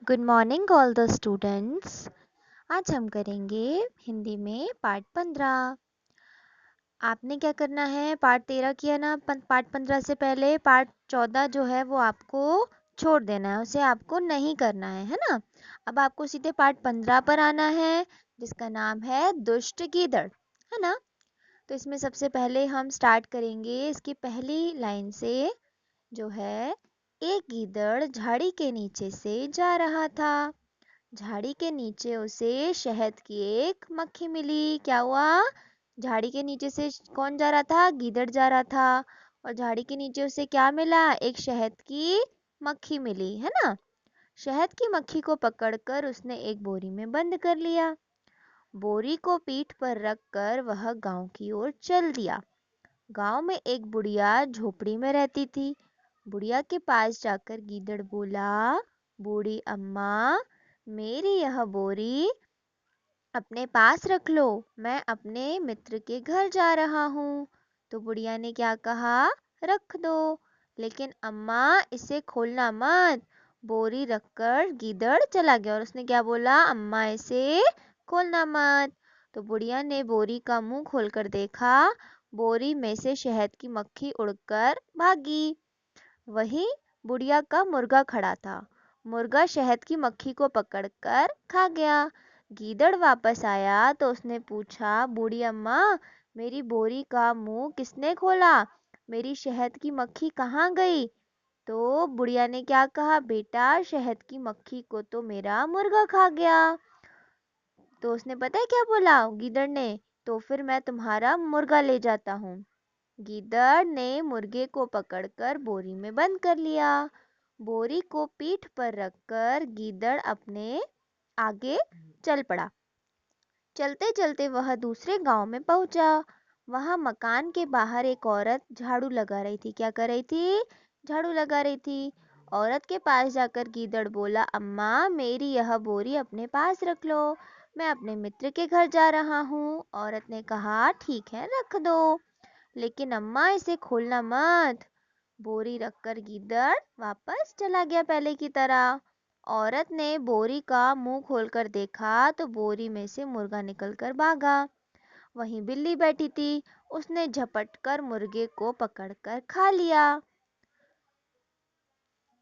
Good morning all the students. आज हम करेंगे हिंदी में पार्ट 15। आपने क्या करना है, पार्ट 13 किया ना, पार्ट 15 से पहले पार्ट 14 जो है वो आपको छोड़ देना है, उसे आपको नहीं करना है ना। अब आपको सीधे पार्ट 15 पर आना है, जिसका नाम है दुष्ट गीदड़, है ना। तो इसमें सबसे पहले हम स्टार्ट करेंगे इसकी पहली लाइन से, जो है एक गीदड़ झाड़ी के नीचे से जा रहा था। झाड़ी के नीचे उसे शहद की एक मक्खी मिली। क्या हुआ? झाड़ी के नीचे से कौन जा रहा था? गीदड़ जा रहा था। और झाड़ी के नीचे उसे क्या मिला? एक शहद की मक्खी मिली, है ना। शहद की मक्खी को पकड़कर उसने एक बोरी में बंद कर लिया। बोरी को पीठ पर रखकर वह गांव की ओर चल दिया। गांव में एक बुढ़िया झोपड़ी में रहती थी। बुढ़िया के पास जाकर गीदड़ बोला, बूढ़ी अम्मा, मेरी यह बोरी अपने पास रख लो, मैं अपने मित्र के घर जा रहा हूँ। तो बुढ़िया ने क्या कहा? रख दो, लेकिन अम्मा इसे खोलना मत। बोरी रखकर गीदड़ चला गया और उसने क्या बोला? अम्मा इसे खोलना मत। तो बुढ़िया ने बोरी का मुंह खोलकर देखा। बोरी में से शहद की मक्खी उड़कर भागी। वहीं बुढ़िया का मुर्गा खड़ा था। मुर्गा शहद की मक्खी को पकड़कर खा गया। गीदड़ वापस आया तो उसने पूछा, बूढ़ी अम्मा, मेरी बोरी का मुंह किसने खोला? मेरी शहद की मक्खी कहाँ गई? तो बुढ़िया ने क्या कहा? बेटा, शहद की मक्खी को तो मेरा मुर्गा खा गया। तो उसने पता है क्या बोला गीदड़ ने? तो फिर मैं तुम्हारा मुर्गा ले जाता हूँ। गीदड़ ने मुर्गे को पकड़कर बोरी में बंद कर लिया। बोरी को पीठ पर रखकर गीदड़ अपने आगे चल पड़ा। चलते चलते वह दूसरे गांव में पहुंचा। वहां मकान के बाहर एक औरत झाड़ू लगा रही थी। क्या कर रही थी? झाड़ू लगा रही थी। औरत के पास जाकर गीदड़ बोला, अम्मा, मेरी यह बोरी अपने पास रख लो, मैं अपने मित्र के घर जा रहा हूँ। औरत ने कहा, ठीक है, रख दो, लेकिन अम्मा इसे खोलना मत। बोरी रखकर गीदड़ वापस चला गया पहले की तरह। औरत ने बोरी का मुंह खोलकर देखा तो बोरी में से मुर्गा निकलकर भागा। वहीं बिल्ली बैठी थी, उसने झपट कर मुर्गे को पकड़कर खा लिया।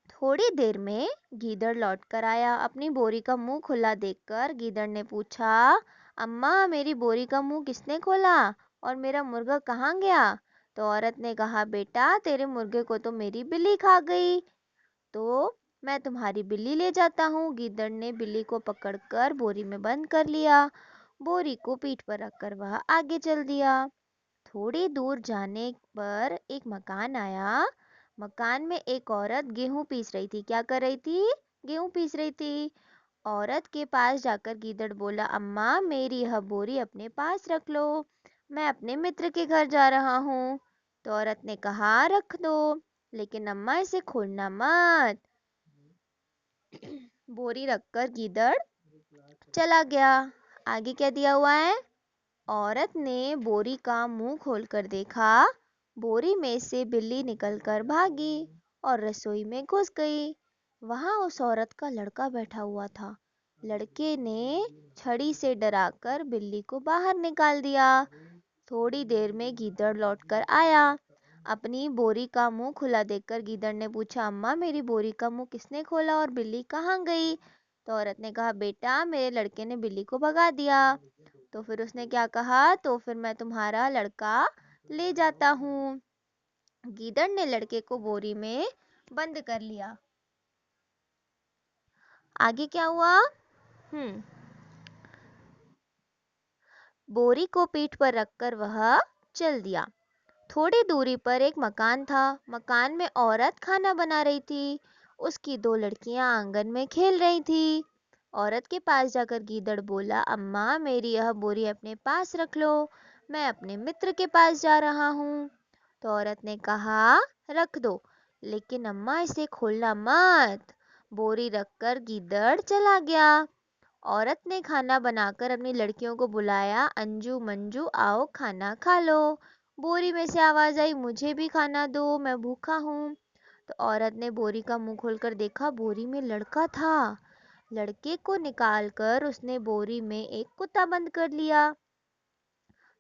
थोड़ी देर में गीदड़ लौट कर आया। अपनी बोरी का मुंह खुला देखकर गीदड़ ने पूछा, अम्मा, मेरी बोरी का मुंह किसने खोला और मेरा मुर्गा कहाँ गया? तो औरत ने कहा, बेटा, तेरे मुर्गे को तो मेरी बिल्ली खा गई, तो मैं तुम्हारी बिल्ली ले जाता हूँ। गीदड़ ने बिल्ली को पकड़कर बोरी में बंद कर लिया। बोरी को पीठ पर रखकर वह आगे चल दिया। थोड़ी दूर जाने पर एक मकान आया। मकान में एक औरत गेहूं पीस रही थी। क्या कर रही थी? गेहूं पीस रही थी। औरत के पास जाकर गीदड़ बोला, अम्मा, मेरी यह बोरी अपने पास रख लो, मैं अपने मित्र के घर जा रहा हूँ। तो औरत ने कहा, रख दो, लेकिन अम्मा इसे खोलना मत। बोरी रखकर गीदड़ चला गया। आगे क्या दिया हुआ है? औरत ने बोरी का मुंह खोलकर देखा। बोरी में से बिल्ली निकलकर भागी और रसोई में घुस गई। वहां उस औरत का लड़का बैठा हुआ था। लड़के ने छड़ी से डराकर बिल्ली को बाहर निकाल दिया। थोड़ी देर में गीदड़ लौटकर आया। अपनी बोरी का मुंह खुला देखकर गीदड़ ने पूछा, अम्मा, मेरी बोरी का मुंह किसने खोला और बिल्ली कहाँ गई? तो औरत ने कहा, बेटा, मेरे लड़के ने बिल्ली को भगा दिया। तो फिर उसने क्या कहा? तो फिर मैं तुम्हारा लड़का ले जाता हूँ। गीदड़ ने लड़के को बोरी में बंद कर लिया। आगे क्या हुआ? हम्म बोरी को पीठ पर रखकर वह चल दिया। थोड़ी दूरी पर एक मकान था। मकान में औरत खाना बना रही थी। उसकी दो लड़कियां आंगन में खेल रही थी। औरत के पास जाकर गीदड़ बोला, अम्मा, मेरी यह बोरी अपने पास रख लो, मैं अपने मित्र के पास जा रहा हूँ। तो औरत ने कहा, रख दो, लेकिन अम्मा इसे खोलना मत। बोरी रखकर गीदड़ चला गया। औरत ने खाना बनाकर अपनी लड़कियों को बुलाया, अंजू, मंजू, आओ खाना खा लो। बोरी में से आवाज आई, मुझे भी खाना दो, मैं भूखा हूँ। तो औरत ने बोरी का मुंह खोलकर देखा। बोरी में लड़का था। लड़के को निकालकर उसने बोरी में एक कुत्ता बंद कर लिया।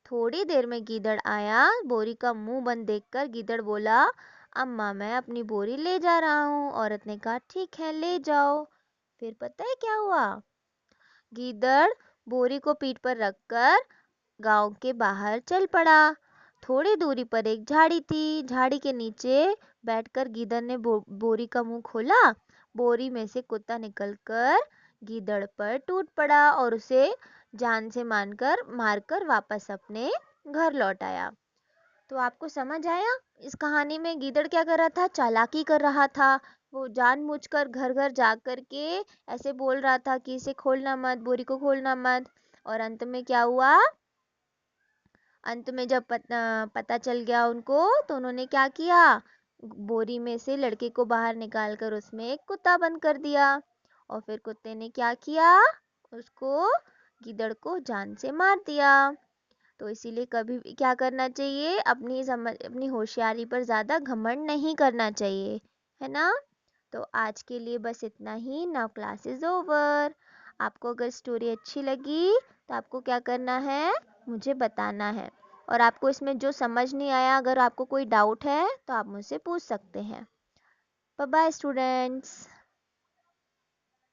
थोड़ी देर में गीदड़ आया। बोरी का मुंह बंद देखकर गीदड़ बोला, अम्मा मैं अपनी बोरी ले जा रहा हूँ। औरत ने कहा, ठीक है ले जाओ। फिर पता है क्या हुआ? गीदड़ बोरी को पीठ पर रखकर गांव के बाहर चल पड़ा। थोड़ी दूरी पर एक झाड़ी थी। झाड़ी के नीचे बैठकर गीदड़ ने बोरी का मुंह खोला। बोरी में से कुत्ता निकलकर गीदड़ पर टूट पड़ा और उसे जान से मारकर वापस अपने घर लौट आया। तो आपको समझ आया इस कहानी में गीदड़ क्या कर रहा था? चालाकी कर रहा था। वो जानबूझकर घर घर जा कर के ऐसे बोल रहा था कि इसे खोलना मत, बोरी को खोलना मत। और अंत में क्या हुआ? अंत में जब पता चल गया उनको, तो उन्होंने क्या किया? बोरी में से लड़के को बाहर निकाल कर उसमें एक कुत्ता बंद कर दिया। और फिर कुत्ते ने क्या किया? उसको, गीदड़ को जान से मार दिया। तो इसीलिए कभी भी क्या करना चाहिए? अपनी होशियारी पर ज़्यादा घमंड नहीं करना चाहिए, है ना? तो आज के लिए बस इतना ही। Now class is over. आपको अगर स्टोरी अच्छी लगी तो आपको क्या करना है? मुझे बताना है। और आपको इसमें जो समझ नहीं आया, अगर आपको कोई डाउट है तो आप मुझसे पूछ सकते हैं। Bye bye students.